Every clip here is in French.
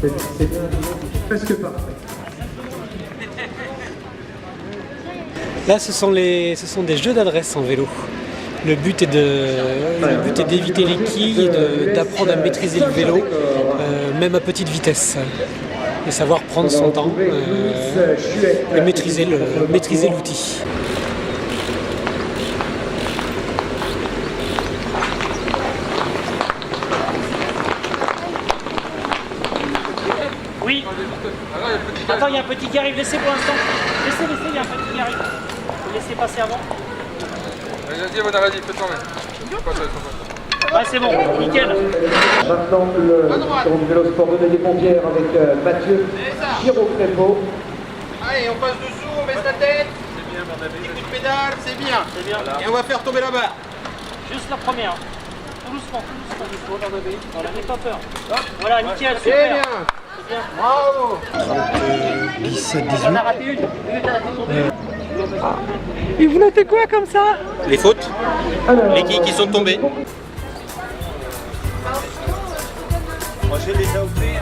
C'est presque parfait. Là, ce sont des jeux d'adresse en vélo. Le but est d'éviter les quilles et d'apprendre à maîtriser le vélo, même à petite vitesse. Et savoir prendre son temps et maîtriser l'outil. Oui. Attends, il y a un petit qui arrive. Laissez pour l'instant. Laissez, il y a un petit qui arrive. Laissez passer avant. Vas-y, vas-y, fais tourner. Ouais, c'est bon, nickel. Maintenant, le tour du vélo sport de Pompières avec Mathieu Giraud-Crépeau. Allez, on passe dessous, on baisse la tête. C'est bien, mon ami. Petit coup de pédale, c'est bien. C'est bien. Et on va faire tomber la barre. Juste la première. Tout doucement, tout doucement. Voilà, n'aie pas peur. Hop. Voilà, nickel, super. C'est bien. C'est bien. Bravo. 17, 18. On a raté une. Et vous notez quoi comme ça? Les fautes, les quilles qui sont tombées. Moi j'ai déjà oublié.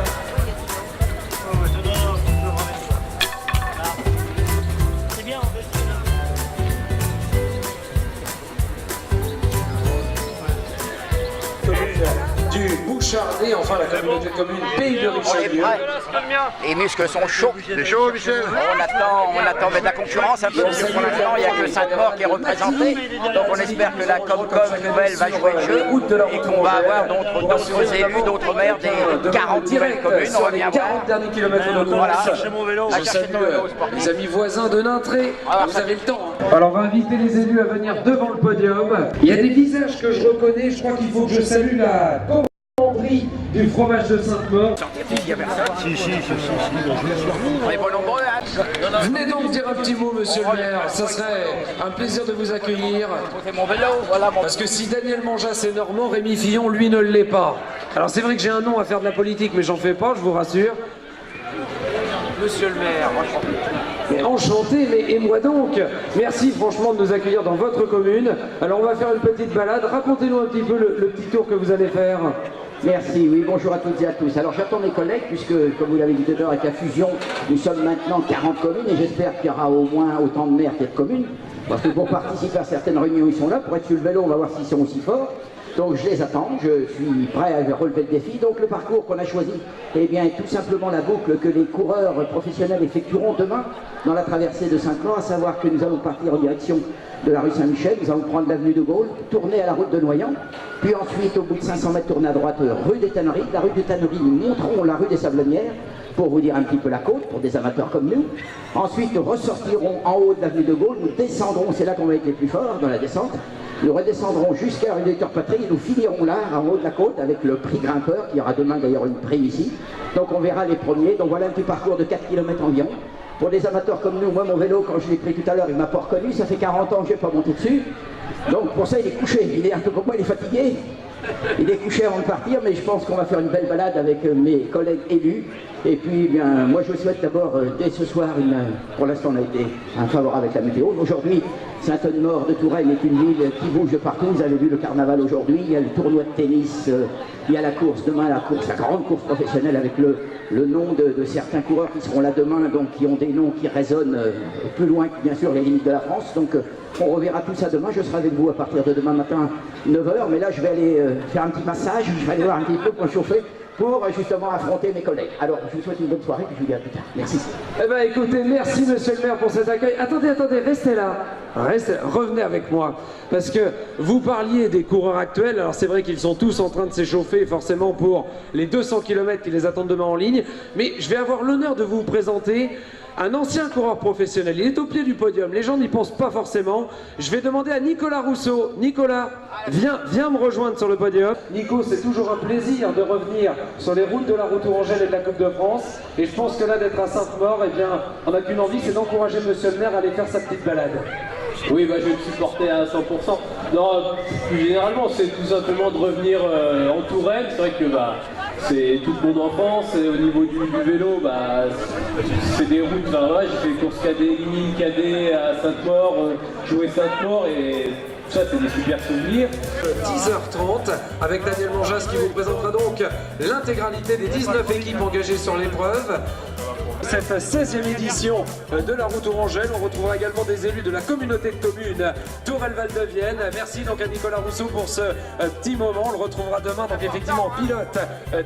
C'est bien, Du Bouchardé, enfin la communauté commune Pays de Richelieu. Les muscles sont chauds. C'est chaud, Michel. On attend de la concurrence un peu, parce que pour l'instant, il n'y a que Sainte-Maure qui est représenté. Donc on espère que la Comcom nouvelle va jouer le jeu et qu'on va avoir d'autres élus, d'autres maires des 40 nouvelles communes. On va bien voir. 40 derniers kilomètres de Voilà. course. Chercher mon vélo. Je salue les amis voisins de Nintré. Ah, Vous avez le temps. Alors on va inviter les élus à venir devant le podium. Il y a des visages que je reconnais. Je crois qu'il faut que je salue la commanderie du fromage de Sainte-Maure. Il y a personne. On est pas nombreux, hein. Venez donc dire un petit mot, monsieur le maire. Ça serait un plaisir de vous accueillir. C'est mon vélo, voilà mon. Parce que si Daniel Manjas est normand, Rémi Fillon, lui, ne l'est pas. Alors c'est vrai que j'ai un nom à faire de la politique, mais j'en fais pas, je vous rassure. Monsieur le maire, Mais enchanté, mais et moi donc. Merci franchement de nous accueillir dans votre commune. Alors on va faire une petite balade. Racontez-nous un petit peu le petit tour que vous allez faire. Merci, oui, bonjour à toutes et à tous. Alors j'attends mes collègues, puisque, comme vous l'avez dit tout à l'heure, avec la fusion, nous sommes maintenant 40 communes, et j'espère qu'il y aura au moins autant de maires qu'il y a de communes, parce que pour participer à certaines réunions, ils sont là. Pour être sur le vélo, on va voir s'ils sont aussi forts. Donc je les attends, je suis prêt à relever le défi. Donc le parcours qu'on a choisi, eh bien, est tout simplement la boucle que les coureurs professionnels effectueront demain dans la traversée de Saint-Cloud, à savoir que nous allons partir en direction de la rue Saint-Michel, nous allons prendre l'avenue de Gaulle, tourner à la route de Noyant, puis ensuite, au bout de 500 mètres, tourner à droite, rue des Tanneries. La rue des Tanneries, nous monterons la rue des Sablonnières, pour vous dire un petit peu la côte, pour des amateurs comme nous. Ensuite, nous ressortirons en haut de l'avenue de Gaulle, nous descendrons, c'est là qu'on va être les plus forts dans la descente. Nous redescendrons jusqu'à rue des Patrie et nous finirons là, en haut de la côte, avec le prix grimpeur, qui aura demain d'ailleurs une prix ici. Donc on verra les premiers. Donc voilà un petit parcours de 4 km environ. Pour des amateurs comme nous, moi mon vélo, quand je l'ai pris tout à l'heure, il m'a pas reconnu, ça fait 40 ans que je n'ai pas monté dessus. Donc pour ça il est couché, il est un peu comme moi, il est fatigué. Il est couché avant de partir, mais je pense qu'on va faire une belle balade avec mes collègues élus. Et puis, eh bien, moi je vous souhaite d'abord, dès ce soir, pour l'instant on a été favorable avec la météo. Aujourd'hui, Saint-Anne-Maure de Touraine est une ville qui bouge de partout. Vous avez vu le carnaval aujourd'hui, il y a le tournoi de tennis, il y a la course demain, la grande course professionnelle avec le nom de certains coureurs qui seront là demain, donc qui ont des noms qui résonnent plus loin que bien sûr les limites de la France. Donc on reverra tout ça demain. Je serai avec vous à partir de demain matin 9 h, mais là je vais aller faire un petit massage, je vais aller voir un petit peu pour me chauffer, pour justement affronter mes collègues. Alors, je vous souhaite une bonne soirée, puis je vous dis à plus tard. Merci. Eh bien, écoutez, merci monsieur le maire pour cet accueil. Attendez, restez là. Revenez avec moi. Parce que vous parliez des coureurs actuels. Alors, c'est vrai qu'ils sont tous en train de s'échauffer, forcément, pour les 200 km qui les attendent demain en ligne. Mais je vais avoir l'honneur de vous présenter un ancien coureur professionnel. Il est au pied du podium. Les gens n'y pensent pas forcément. Je vais demander à Nicolas Rousseau. Nicolas, viens me rejoindre sur le podium. Nico, c'est toujours un plaisir de revenir sur les routes de la Route Tourangelle et de la Coupe de France. Et je pense que là, d'être à Sainte-Maure, eh bien, on n'a qu'une envie, c'est d'encourager monsieur le maire à aller faire sa petite balade. Oui, bah, je vais me supporter à 100%. Non, plus généralement, c'est tout simplement de revenir en Touraine. C'est vrai que c'est toute mon enfance, et au niveau du vélo, c'est des routes, j'ai fait course cadet, ligne cadet à Sainte-Maure, jouer Sainte-Maure, et Ça, c'est des super souvenirs. 10h30 avec Daniel Manjas qui vous présentera donc l'intégralité des 19 équipes engagées sur l'épreuve. Cette 16e édition de la route Tourangelle, on retrouvera également des élus de la communauté de communes Tourelle-Val-de-Vienne. Merci donc à Nicolas Rousseau pour ce petit moment. On le retrouvera demain, donc effectivement pilote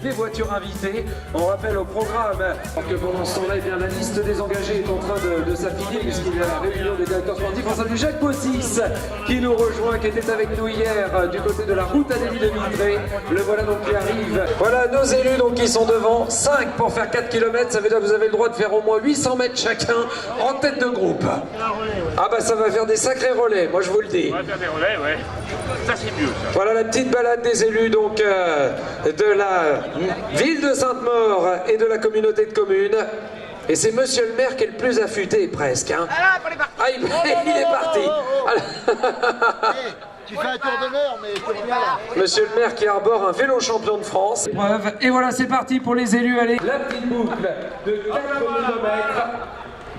des voitures invitées. On rappelle au programme que pendant ce temps-là, eh bien, la liste des engagés est en train de s'affiner puisqu'il y a la réunion des directeurs sportifs. On salue Jacques Bossis qui nous rejoint, qui était avec nous hier du côté de la route Adélie de Vitré. Le voilà donc qui arrive. Voilà nos élus donc qui sont devant, 5 pour faire 4 km. Ça veut dire que vous avez le droit de faire au moins 800 mètres chacun en tête de groupe. Ah bah ça va faire des sacrés relais, moi je vous le dis. On va faire des relais, ouais. Ça c'est mieux. Ça. Voilà la petite balade des élus donc de la ville de Sainte-Maure et de la communauté de communes. Et c'est monsieur le maire qui est le plus affûté presque. Hein. Ah, il est parti. Tu fais un tour d'honneur, mais tu reviens là. Monsieur le maire qui arbore un vélo champion de France. Et voilà, c'est parti pour les élus. Allez, la petite boucle de 4 km.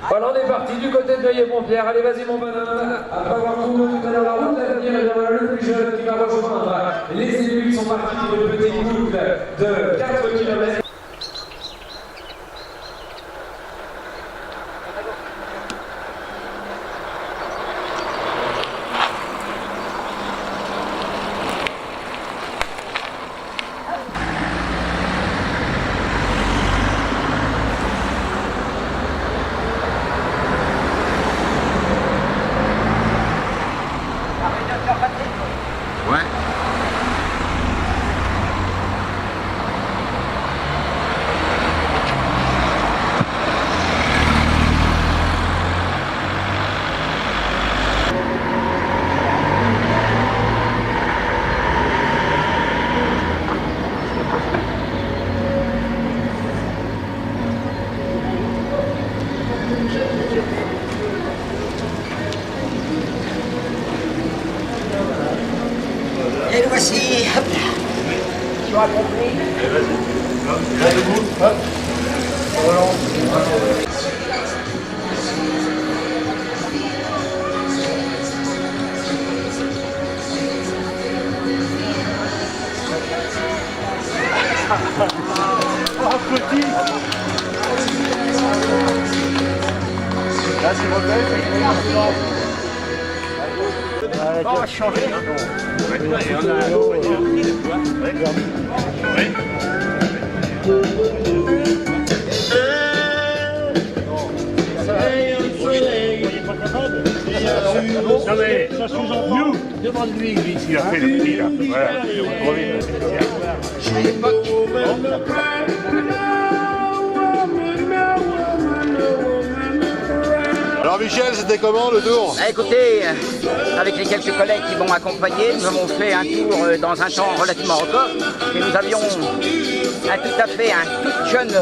Voilà, on est parti du côté de Neuilly-Pompière. Allez, vas-y, mon bonhomme. Après avoir trouvé tout à l'heure la route, à venir, voilà le plus jeune qui va rejoindre les élus qui sont partis pour une petite boucle de 4 km. Et le voici, hop là. Tu as compris? Vas-y. Debout, hop. Oh, petit. Là, c'est mauvais. On va changer. Non mais, ça sous-entend. Demande-lui, lui, s'il a fait le prix là. Voilà, je vais retrouver le Alors Michel, c'était comment le tour? Écoutez, avec les quelques collègues qui m'ont accompagné, nous avons fait un tour dans un temps relativement record et nous avions un tout jeune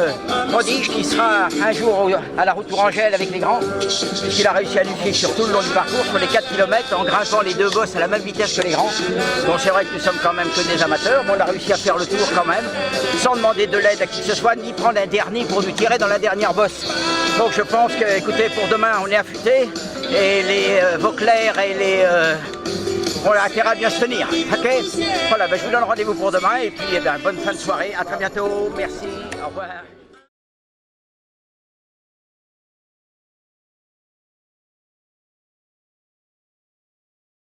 prodige qui sera un jour à la route Tourangelle avec les grands, puisqu'il a réussi à nous suivre sur tout le long du parcours, sur les 4 km, en grimpant les 2 bosses à la même vitesse que les grands. Donc c'est vrai que nous sommes quand même que des amateurs, mais on a réussi à faire le tour quand même, sans demander de l'aide à qui que ce soit, ni prendre un dernier pour nous tirer dans la dernière bosse. Donc je pense que, écoutez, pour demain, on est affûtés, et les Vauclair et les... on a intérêt à bien se tenir, ok? Voilà, ben, je vous donne rendez-vous pour demain, et puis bonne fin de soirée, à très bientôt, merci, au revoir.